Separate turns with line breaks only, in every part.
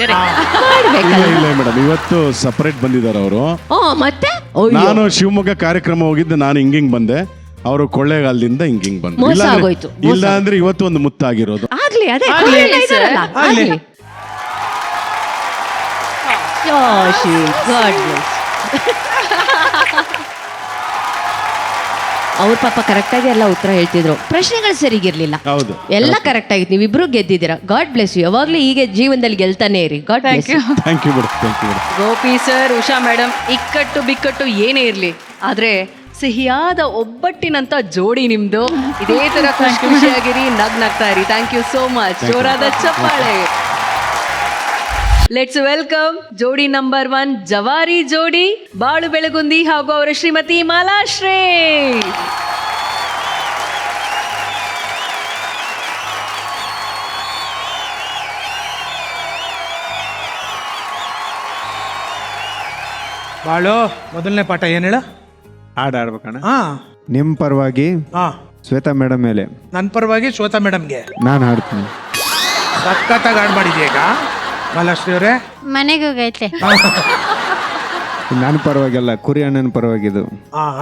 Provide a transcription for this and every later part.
ಇಲ್ಲ ಮೇಡಮ್, ಇವತ್ತು ಸಪರೇಟ್ ಬಂದಿದ್ದಾರೆ ಅವರು.
ಮತ್ತೆ
ನಾನು ಶಿವಮೊಗ್ಗ ಕಾರ್ಯಕ್ರಮ ಹೋಗಿದ್ದೆ, ನಾನು ಹಿಂಗಿಂಗ್ ಬಂದೆ, ಅವರು ಕೊಳ್ಳೇಗಾಲದಿಂದ ಹಿಂಗಿಂಗ್ ಬಂದೆ. ಇಲ್ಲ ಅಂದ್ರೆ ಇವತ್ತು ಒಂದು ಮುತ್ತಾಗಿರೋದು.
ಆಗ್ಲಿ ಅದೇ ಅವ್ರ ಪಾಪ ಕರೆಕ್ಟ್ ಆಗಿ ಎಲ್ಲ ಉತ್ತರ ಹೇಳ್ತಿದ್ರು, ಪ್ರಶ್ನೆಗಳು ಸರಿಗಿರ್ಲಿಲ್ಲ, ಎಲ್ಲ ಕರೆಕ್ಟ್ ಆಗಿತ್ತು. ನೀವಿಬ್ರು ಗೆದ್ದಿದ್ದೀರಾ. God bless you. ಯಾವಾಗ್ಲೂ ಹೀಗೆ ಜೀವನದಲ್ಲಿ ಗೆಲ್ತಾನೆ ಇರಿ. God bless you.
Thank you madam.
Gopi sir, Usha madam, ಇಕ್ಕಟ್ಟು ಬಿಕ್ಕಟ್ಟು ಏನೇ ಇರ್ಲಿ, ಆದ್ರೆ ಸಿಹಿಯಾದ ಒಬ್ಬಟ್ಟಿನಂತ ಜೋಡಿ ನಿಮ್ದು. ಇದೇ ತರ ಖುಷಿಯಾಗಿರಿ, ನಗ್ನಾಗ್ತಾ ಇರಿ. Thank you so much. ಜೋರಾದ ಚಪ್ಪಾಳೆ. ಲೆಟ್ಸ್ ವೆಲ್ಕಮ್ ಜೋಡಿ ನಂಬರ್ 1, ಜವಾರಿ ಜೋಡಿ ಬಾಳು ಬೆಳಗುಂದಿ ಹಾಗೂ ಅವರ ಶ್ರೀಮತಿ ಮಾಲಾಶ್ರೀ.
ಬಾಳು, ಮೊದಲನೇ ಪಾಠ ಏನ್ ಹೇಳ?
ಹಾಡು ಆಡ್ಬೇಕಣ್ಣ. ನಿಮ್ಮ ಪರವಾಗಿ ಶ್ವೇತಾ ಮೇಡಮ್ ಮೇಲೆ,
ನನ್ನ ಪರವಾಗಿ ಶ್ವೇತಾ ಮೇಡಮ್ಗೆ
ನಾನು ಹಾಡ್ತೀನಿ.
ಸಖತ್ತಾಗಿ ಹಾಡು ಮಾಡಿದ್ಯಾ ಈಗ ಮಾಲಾಶ್ರೀ ಅವರೇ?
ಮನೆಗೆ ಹೋಗೈತೆ.
ನನ್ನ ಪರವಾಗಿಲ್ಲ, ಕುರಿ ಅಣ್ಣನ ಪರವಾಗಿದ್ದು.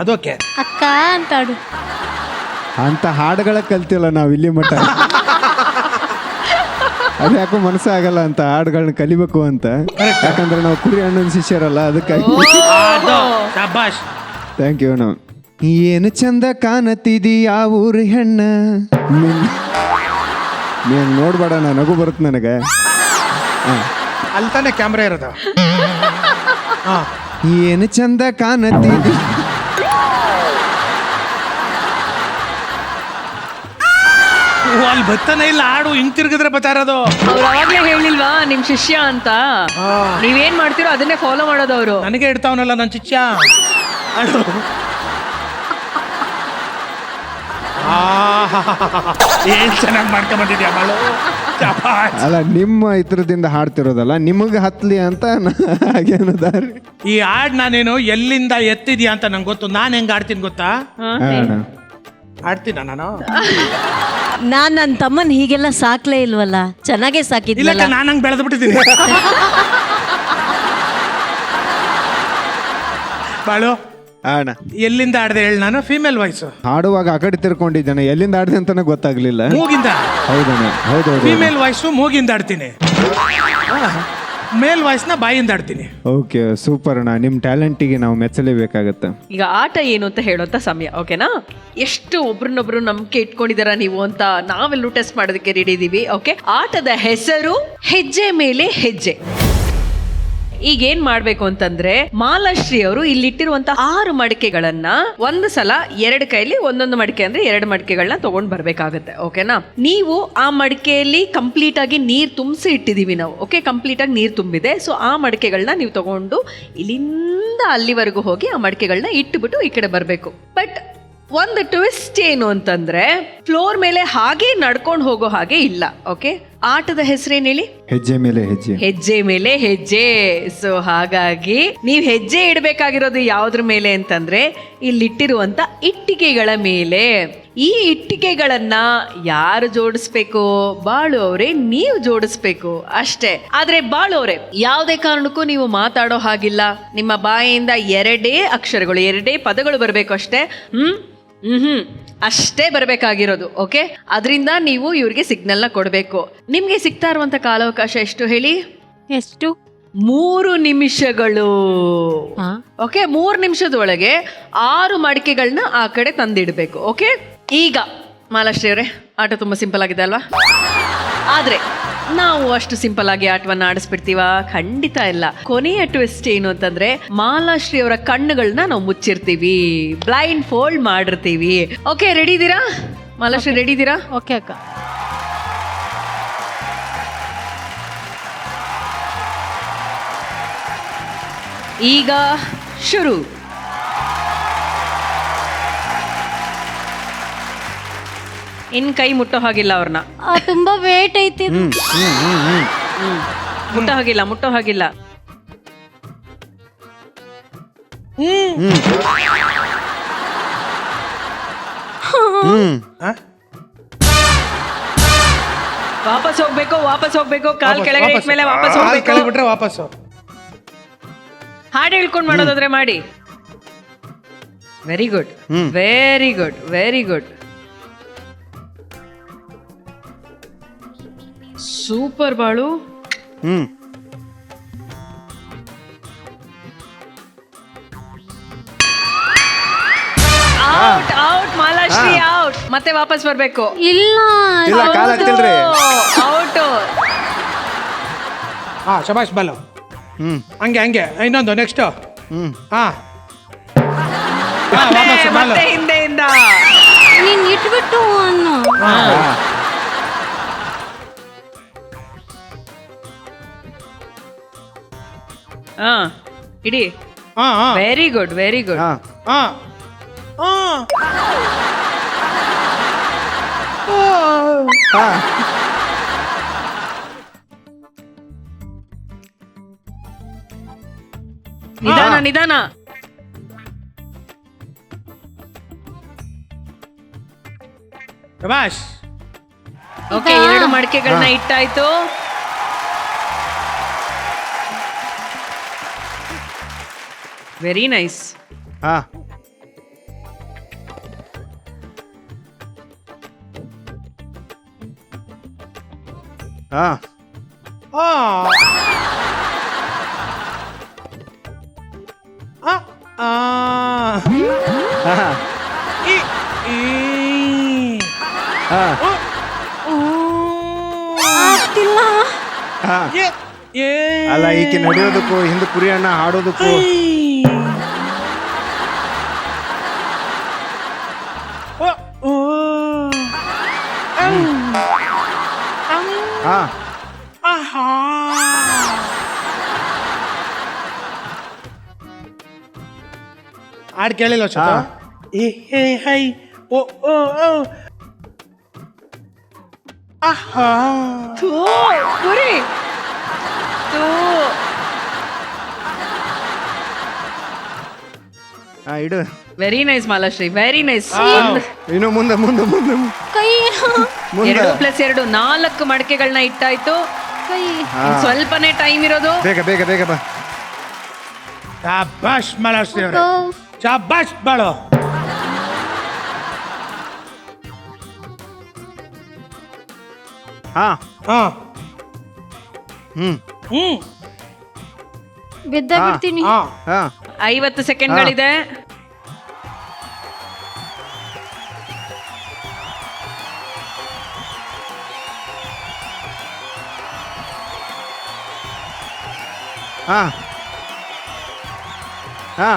ಅದಕ್ಕೆ
ಅಕ್ಕ ಅಂತಾಡು.
ಅಂತ ಹಾಡುಗಳ ಕಲ್ತಿಲ್ಲ ನಾವು ಇಲ್ಲಿ ಮಟ್ಟ. ಅದು ಯಾಕೋ ಮನಸ್ಸಾಗಲ್ಲ ಅಂತ ಹಾಡುಗಳನ್ನ ಕಲಿಬೇಕು ಅಂತ. ಯಾಕಂದ್ರೆ ನಾವು ಕುರಿ ಅಣ್ಣನ ಶಿಷ್ಯರಲ್ಲ, ಅದಕ್ಕಾಗಿ. Thank you. ನಾವು ಏನು ಚಂದ ಕಾಣತಿದಿ ಆ ಊರು ಹೆಣ್ಣ, ನೀನು ನೋಡ್ಬೇಡ, ನಗು ಬರುತ್ತೆ ನನಗೆ.
ಅಲ್ಲಿ ತಾನೆ ಕ್ಯಾಮ್ರಾ ಇರೋದು.
ಏನು ಚಂದ ಕಾಣತಿದಿ.
ಅಲ್ಲಿ ಬತ್ತಾನೆ ಇಲ್ಲ, ಹಾಡು ಹಿಂಗ್ ತಿರ್ಗಿದ್ರೆ ಬತ್ತಾ ಇರೋದು.
ಅವ್ರು ಅವಾಗ್ಲೇ ಹೇಳಿಲ್ವಾ ನಿಮ್ ಶಿಷ್ಯ ಅಂತ? ನೀವೇನ್ ಮಾಡ್ತೀರೋ ಅದನ್ನೇ ಫಾಲೋ ಮಾಡೋದು ಅವರು.
ನನಗೆ ಇಡ್ತಾವನಲ್ಲ ನನ್ನ ಶಿಷ್ಯ. ಏನ್ ಚೆನ್ನಾಗಿ ಮಾಡ್ಕೊಂಬಂದಿದ್ಯಾ ಬಾಳು.
ಅಲ್ಲ, ನಿಮ್ಮ ಇತರದಿಂದ ಹಾಡ್ತಿರೋದಲ್ಲ, ನಿಮಗೆ ಹತ್ಲಿ ಅಂತ ಹಾಗೇನು ದಾರಿ.
ಈ ಹಾಡ್ ನಾನೇನು ಎಲ್ಲಿಂದ ಎತ್ತಿದ್ಯಾ ಅಂತ ನಂಗೆ ಗೊತ್ತು. ನಾನು ಹೆಂಗ್ ಆಡ್ತೀನಿ ಗೊತ್ತಾ? ಆಡ್ತೀನ ನಾನು?
ನಾನ್ ನನ್ನ ತಮ್ಮನ್ ಹೀಗೆಲ್ಲ ಸಾಕ್ಲೇ ಇಲ್ವಲ್ಲ, ಚೆನ್ನಾಗೇ ಸಾಕಿದ್ದಿಲ್ಲ.
ಇಲ್ಲ, ನಾನು ಹಂಗೆ ಬೆಳೆದು ಬಿಟ್ಟಿದ್ದೀನಿ. ಬಾಳು, ಎಲ್ಲಿಂದ ಆಡ್ದೆ ಹೇಳಿ? ನಾನು ಫೀಮೇಲ್ ವಾಯ್ಸ್
ಹಾಡುವಾಗ ಆ ಕಡೆ ತಿರ್ಕೊಂಡಿದ್ದಾನೆ, ಎಲ್ಲಿಂದ ಆಡ್ದೆ ಅಂತಾನೆ ಗೊತ್ತಾಗ್ಲಿಲ್ಲ.
ಮೂಗಿಂದ.
ಹೌದು.
ಫೀಮೇಲ್ ವಾಯ್ಸ್ ಮೂಗಿಂದ ಆಡ್ತೀನಿ, ಮೇಲ್ ವಾಯ್ಸ್ ನ ಬಾಯಿಂದ ಆಡ್ತೀನಿ.
ಓಕೆ, ಸೂಪರ್ ಅಣ್ಣ. ನಿಮ್ಮ ಟ್ಯಾಲೆಂಟಿಗೆ ನಾವು ಮೆಚ್ಚಲೇಬೇಕಾಗತ್ತೆ.
ಈಗ ಆಟ ಏನು ಅಂತ ಹೇಳುವಂತ ಸಮಯ, ಓಕೆನಾ? ಎಷ್ಟು ಒಬ್ರನ್ನೊಬ್ರು ನಂಬಿಕೆ ಇಟ್ಕೊಂಡಿದಾರ ನೀವು ಅಂತ ನಾವೆಲ್ಲೂ ಟೆಸ್ಟ್ ಮಾಡೋದಕ್ಕೆ ರೆಡಿ ಇದೀವಿ. ಓಕೆ, ಆಟದ ಹೆಸರು ಹೆಜ್ಜೆ ಮೇಲೆ ಹೆಜ್ಜೆ. ಈಗ ಏನ್ ಮಾಡ್ಬೇಕು ಅಂತಂದ್ರೆ, ಮಾಲಾಶ್ರೀ ಅವರು ಇಲ್ಲಿಟ್ಟಿರುವಂತ 6 ಮಡಿಕೆಗಳನ್ನ ಒಂದು ಸಲ 2 ಕೈಲಿ ಒಂದೊಂದು ಮಡಿಕೆ ಅಂದ್ರೆ 2 ಮಡಿಕೆಗಳನ್ನ ತಗೊಂಡ್ ಬರ್ಬೇಕಾಗತ್ತೆ. ಓಕೆನಾ? ನೀವು ಆ ಮಡಿಕೆಯಲ್ಲಿ ಕಂಪ್ಲೀಟ್ ಆಗಿ ನೀರ್ ತುಂಬಿಸಿ ಇಟ್ಟಿದೀವಿ ನಾವು. ಓಕೆ, ಕಂಪ್ಲೀಟ್ ಆಗಿ ನೀರ್ ತುಂಬಿದೆ. ಸೊ ಆ ಮಡಿಕೆಗಳನ್ನ ನೀವು ತಗೊಂಡು ಇಲ್ಲಿಂದ ಅಲ್ಲಿವರೆಗೂ ಹೋಗಿ ಆ ಮಡಿಕೆಗಳನ್ನ ಇಟ್ಟುಬಿಟ್ಟು ಈ ಕಡೆ ಬರ್ಬೇಕು. ಬಟ್ ಒಂದು ಟ್ವಿಸ್ಟ್ ಏನು ಅಂತಂದ್ರೆ, ಫ್ಲೋರ್ ಮೇಲೆ ಹಾಗೆ ನಡ್ಕೊಂಡು ಹೋಗೋ ಹಾಗೆ ಇಲ್ಲ. ಓಕೆ, ಆಟದ ಹೆಸರೇನು ಹೇಳಿ?
ಹೆಜ್ಜೆ ಮೇಲೆ ಹೆಜ್ಜೆ.
ಹೆಜ್ಜೆ ಮೇಲೆ ಹೆಜ್ಜೆ. ಸೊ ಹಾಗಾಗಿ ನೀವು ಹೆಜ್ಜೆ ಇಡಬೇಕಾಗಿರೋದು ಯಾವ್ದ್ರ ಮೇಲೆ ಅಂತಂದ್ರೆ, ಇಲ್ಲಿಟ್ಟಿರುವಂತ ಇಟ್ಟಿಗೆಗಳ ಮೇಲೆ. ಈ ಇಟ್ಟಿಗೆಗಳನ್ನ ಯಾರು ಜೋಡಿಸ್ಬೇಕು? ಬಾಳು ಅವರೇ, ನೀವು ಜೋಡಿಸ್ಬೇಕು ಅಷ್ಟೇ. ಆದ್ರೆ ಬಾಳು ಅವರೇ, ಯಾವುದೇ ಕಾರಣಕ್ಕೂ ನೀವು ಮಾತಾಡೋ ಹಾಗಿಲ್ಲ. ನಿಮ್ಮ ಬಾಯಿಯಿಂದ 2 ಅಕ್ಷರಗಳು, 2 ಪದಗಳು ಬರ್ಬೇಕು ಅಷ್ಟೇ. ಅಷ್ಟೇ ಬರ್ಬೇಕಾಗಿರೋದು. ಓಕೆ, ಅದರಿಂದ ನೀವು ಇವ್ರಿಗೆ ಸಿಗ್ನಲ್ ನ ಕೊಡ್ಬೇಕು. ನಿಮ್ಗೆ ಸಿಗ್ತಾ ಇರುವಂತ ಕಾಲಾವಕಾಶ ಎಷ್ಟು ಹೇಳಿ?
ಎಷ್ಟು?
3 ನಿಮಿಷಗಳು. ಓಕೆ, 3 ನಿಮಿಷದೊಳಗೆ 6 ಮಡಿಕೆಗಳನ್ನ ಆ ಕಡೆ ತಂದಿಡ್ಬೇಕು. ಓಕೆ, ಈಗ ಮಾಲಾಶ್ರೀ ಅವರೇ, ಆಟ ತುಂಬಾ ಸಿಂಪಲ್ ಆಗಿದೆ ಅಲ್ವಾ? ಆದ್ರೆ ನಾವು ಅಷ್ಟು ಸಿಂಪಲ್ ಆಗಿ ಆಟವನ್ನ ಆಡಿಸ್ಬಿಡ್ತೀವ? ಖಂಡಿತ ಇಲ್ಲ. ಕೊನೆಯ ಟ್ವಿಸ್ಟ್ ಏನು ಅಂತಂದ್ರೆ, ಮಾಲಾಶ್ರೀ ಅವರ ಕಣ್ಣುಗಳನ್ನ ನಾವು ಮುಚ್ಚಿರ್ತೀವಿ, ಬ್ಲೈಂಡ್ ಫೋಲ್ಡ್ ಮಾಡಿರ್ತೀವಿ. ಓಕೆ, ರೆಡಿ ಇದೀರಾ ಮಾಲಾಶ್ರೀ? ರೆಡಿ ಇದೀರಾ?
ಓಕೆ ಅಕ್ಕ.
ಈಗ ಶುರು. ಇನ್ ಕೈ ಮುಟ್ಟೋ ಹಾಗಿಲ್ಲ ಅವ್ರನ್ನ.
ತುಂಬಾ ವೇಟ್ ಐತಿ.
ಮುಟ್ಟೋ ಹಾಗಿಲ್ಲ, ಮುಟ್ಟೋ ಹಾಗಿಲ್ಲ. ವಾಪಸ್ ಹೋಗ್ಬೇಕು ಕಾಲ್ ಕೆಳಗಡೆ ಇಟ್ಮೇಲೆ ವಾಪಸ್ ಹೋಗ್ಬೇಕು.
ಕೆಳಗೆ ವಾಪಸ್ಸು.
ಹಾಡು ಹೇಳ್ಕೊಂಡು ಮಾಡೋದಾದ್ರೆ ಮಾಡಿ. Very good, very good, very good, super ಬಾಳು. Out out Malashri out. ಮತ್ತೆ ವಾಪಸ್ ಬರ್ಬೇಕು.
ಇಲ್ಲ
ಇಲ್ಲ ಕಾಲ್ ಹಾಕ್ತಿಲ್ರಿ.
ಔಟ್.
ಹಾ ಶಬಾಷ್ ಬಾಲು. ಹಂಗೆ ಇನ್ನೊಂದು ನೆಕ್ಸ್ಟ್. ಹಾ ವಾಪಸ್ ಬಾಲು.
ಮತ್ತೆ ಹಿಂದೆಯಿಂದ.
ನೀನ್ ಇಟ್ಬಿಟ್ಟು ಅನ್ನು
ಹಾ ಇಡಿ.
ಹಾ
ವೆರಿ ಗುಡ್, ವೆರಿ ಗುಡ್.
ಹಾ
ಹಾ
ಹಾ
ನಿಧಾನ ನಿಧಾನ.
ಶಬಾಷ್.
ಓಕೆ, 2 ಮಡಿಕೆಗಳನ್ನ ಇಟ್ಟಾಯ್ತು. Very nice.
ಹಾ ಹಾ
ಹಾ
ಹಾ
ಆಗ್ತಿಲ್ಲ.
ಹಾ ಅಲ್ಲ ಈಕೆ ನಡೆಯೋದಕ್ಕೂ ಹಿಂದೆ ಕುರಿ ಅಣ್ಣ ಹಾಡೋದಕ್ಕೂ ಹಾ
ಹಾಡು ಕೇಳಿಲ್ಲ
ಹಾ.
ಹೇ ಹೈ ಓ ಓ ಓ ಆಹಾ.
ಥೂ, ಕುರಿ. ಥೂ.
ಹಾ ಇಡು.
Very nice Malashri, very nice.
ಇನ್ನು ಮುಂದೆ ಮುಂದೆ ಮುಂದೆ
ಕೈ
ಮುಂದೆ
2+2 4 ಮಡಿಕೆಗಳನ್ನ ಇಟ್ಟಾಯ್ತು.
ಕೈ
ಇನ್ ಸ್ವಲ್ಪನೇ ಟೈಮ್ ಇರೋದು.
ಬೇಗ ಬೇಗ ಬೇಗ ಬಾ.
ಶಾಬಾಷ್ ಮಾಲಾಶ್ರೀ ಅವರೇ,
ಗೋ.
ಶಾಬಾಷ್ ಬಾಳು.
ಹಾ
ಹಾ
ಹ್ಮ್
ಬಿದ್ದ ಬಿಡ್ತೀನಿ.
ಹಾ
ಹಾ
50 ಸೆಕೆಂಡ್ಗಳಿದೆ.
ಹಾ ಹಾ